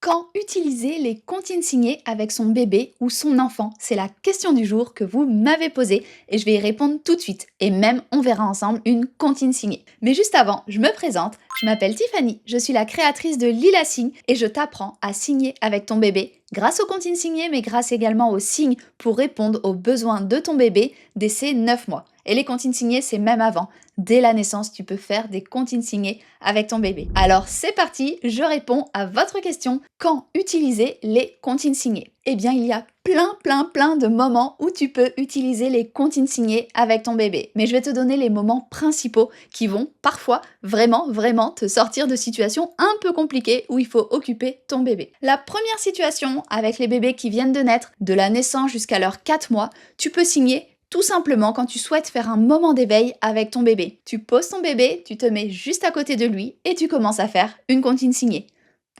Quand utiliser les comptines signées avec son bébé ou son enfant? C'est la question du jour que vous m'avez posée et je vais y répondre tout de suite. Et même, on verra ensemble une comptine signée. Mais juste avant, je me présente. Je m'appelle Tiffany, je suis la créatrice de Lila Signe et je t'apprends à signer avec ton bébé grâce aux comptines signées, mais grâce également aux signes pour répondre aux besoins de ton bébé dès ses 9 mois. Et les comptines signées, c'est même avant. Dès la naissance, tu peux faire des comptines signées avec ton bébé. Alors c'est parti, je réponds à votre question. Quand utiliser les comptines signées? Eh bien, il y a plein de moments où tu peux utiliser les comptines signées avec ton bébé. Mais je vais te donner les moments principaux qui vont parfois vraiment te sortir de situations un peu compliquées où il faut occuper ton bébé. La première situation avec les bébés qui viennent de naître, de la naissance jusqu'à leurs 4 mois, tu peux signer tout simplement quand tu souhaites faire un moment d'éveil avec ton bébé. Tu poses ton bébé, tu te mets juste à côté de lui et tu commences à faire une comptine signée.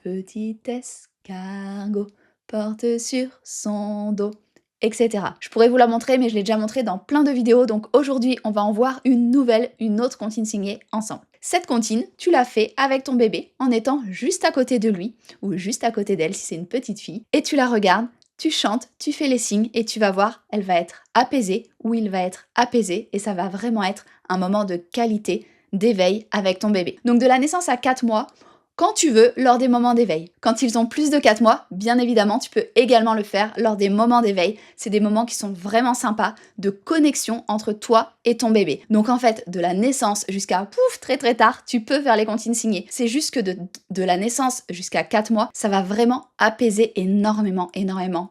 Petit escargot porte sur son dos, etc. Je pourrais vous la montrer, mais je l'ai déjà montré dans plein de vidéos, donc aujourd'hui, on va en voir une autre comptine signée ensemble. Cette comptine, tu la fais avec ton bébé en étant juste à côté de lui, ou juste à côté d'elle si c'est une petite fille, et tu la regardes, tu chantes, tu fais les signes, et tu vas voir, elle va être apaisée, ou il va être apaisé, et ça va vraiment être un moment de qualité, d'éveil avec ton bébé. Donc de la naissance à 4 mois, quand tu veux, lors des moments d'éveil. Quand ils ont plus de 4 mois, bien évidemment, tu peux également le faire lors des moments d'éveil. C'est des moments qui sont vraiment sympas de connexion entre toi et ton bébé. Donc en fait, de la naissance jusqu'à très tard, tu peux faire les comptines signées. C'est juste que de la naissance jusqu'à 4 mois, ça va vraiment apaiser énormément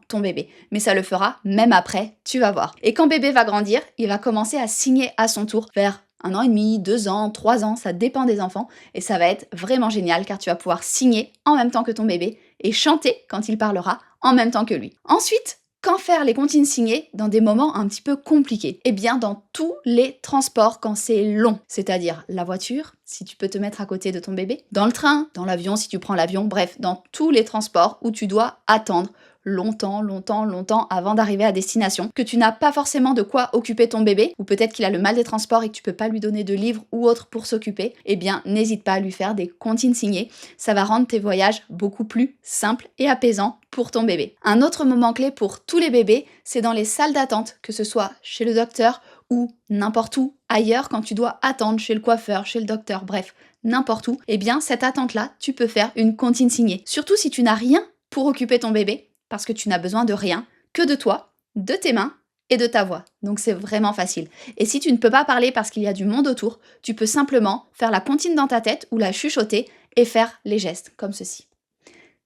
ton bébé. Mais ça le fera même après, tu vas voir. Et quand bébé va grandir, il va commencer à signer à son tour vers 1 an et demi, 2 ans, 3 ans, ça dépend des enfants et ça va être vraiment génial car tu vas pouvoir signer en même temps que ton bébé et chanter quand il parlera en même temps que lui. Ensuite, quand faire les comptines signées dans des moments un petit peu compliqués? Eh bien dans tous les transports quand c'est long, c'est-à-dire la voiture, si tu peux te mettre à côté de ton bébé, dans le train, dans l'avion si tu prends l'avion, bref, dans tous les transports où tu dois attendre longtemps avant d'arriver à destination, que tu n'as pas forcément de quoi occuper ton bébé, ou peut-être qu'il a le mal des transports et que tu peux pas lui donner de livres ou autre pour s'occuper, eh bien n'hésite pas à lui faire des comptines signées, ça va rendre tes voyages beaucoup plus simples et apaisants pour ton bébé. Un autre moment clé pour tous les bébés, c'est dans les salles d'attente, que ce soit chez le docteur ou n'importe où ailleurs quand tu dois attendre chez le coiffeur, chez le docteur, bref, n'importe où, eh bien cette attente-là, tu peux faire une comptine signée. Surtout si tu n'as rien pour occuper ton bébé, parce que tu n'as besoin de rien, que de toi, de tes mains et de ta voix. Donc c'est vraiment facile. Et si tu ne peux pas parler parce qu'il y a du monde autour, tu peux simplement faire la comptine dans ta tête ou la chuchoter et faire les gestes comme ceci.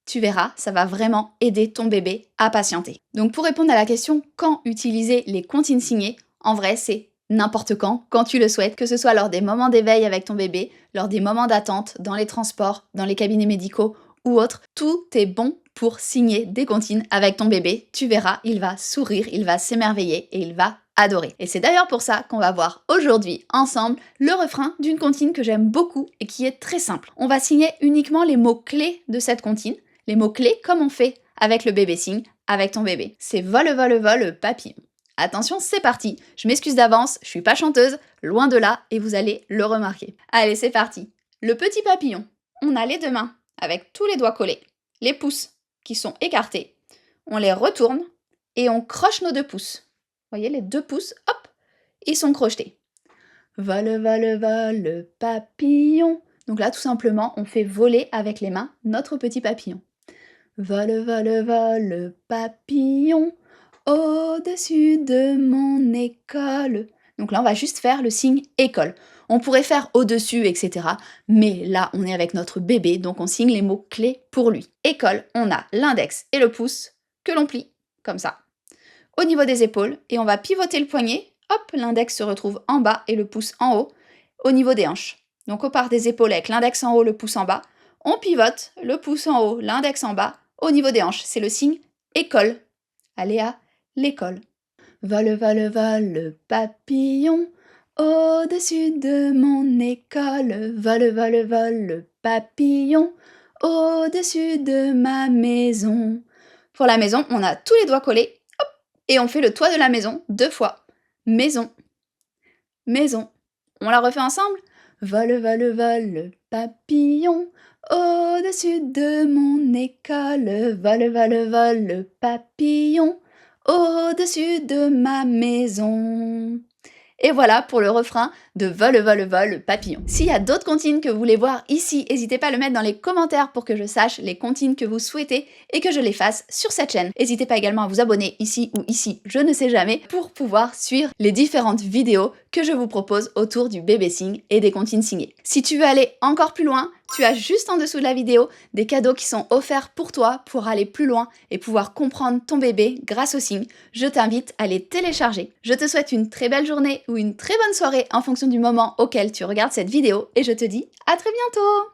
Tu verras, ça va vraiment aider ton bébé à patienter. Donc pour répondre à la question quand utiliser les comptines signées, en vrai c'est n'importe quand tu le souhaites, que ce soit lors des moments d'éveil avec ton bébé, lors des moments d'attente, dans les transports, dans les cabinets médicaux ou autres, tout est bon pour signer des comptines avec ton bébé. Tu verras, il va sourire, il va s'émerveiller et il va adorer. Et c'est d'ailleurs pour ça qu'on va voir aujourd'hui ensemble le refrain d'une comptine que j'aime beaucoup et qui est très simple. On va signer uniquement les mots-clés de cette comptine, les mots-clés comme on fait avec le bébé signe, avec ton bébé. C'est vol papillon. Attention, c'est parti. Je m'excuse d'avance, je suis pas chanteuse, loin de là, et vous allez le remarquer. Allez, c'est parti. Le petit papillon. On a les deux mains avec tous les doigts collés, les pouces qui sont écartés. On les retourne et on croche nos 2 pouces. Vous voyez, les 2 pouces, hop, ils sont crochetés. Vol papillon. Donc là, tout simplement, on fait voler avec les mains notre petit papillon. Vol papillon, au-dessus de mon école. Donc là, on va juste faire le signe école. On pourrait faire au-dessus, etc. Mais là, on est avec notre bébé, donc on signe les mots clés pour lui. École, on a l'index et le pouce que l'on plie, comme ça, au niveau des épaules, et on va pivoter le poignet. Hop, l'index se retrouve en bas et le pouce en haut, au niveau des hanches. Donc on part des épaules avec l'index en haut, le pouce en bas. On pivote, le pouce en haut, l'index en bas, au niveau des hanches. C'est le signe école. Allez à l'école. Vol papillon, au-dessus de mon école. Vol papillon, au-dessus de ma maison. Pour la maison, on a tous les doigts collés, hop, et on fait le toit de la maison 2 fois. Maison, maison. On la refait ensemble. Vol papillon, Au-dessus de mon école, vole, vole, vole le papillon. Au-dessus de ma maison. Et voilà pour le refrain de Vole, vole, vole le papillon. S'il y a d'autres comptines que vous voulez voir ici, n'hésitez pas à le mettre dans les commentaires pour que je sache les comptines que vous souhaitez et que je les fasse sur cette chaîne. N'hésitez pas également à vous abonner ici ou ici, je ne sais jamais, pour pouvoir suivre les différentes vidéos que je vous propose autour du bébé signe et des comptines signées. Si tu veux aller encore plus loin, tu as juste en dessous de la vidéo des cadeaux qui sont offerts pour toi pour aller plus loin et pouvoir comprendre ton bébé grâce aux signes. Je t'invite à les télécharger. Je te souhaite une très belle journée ou une très bonne soirée en fonction du moment auquel tu regardes cette vidéo et je te dis à très bientôt!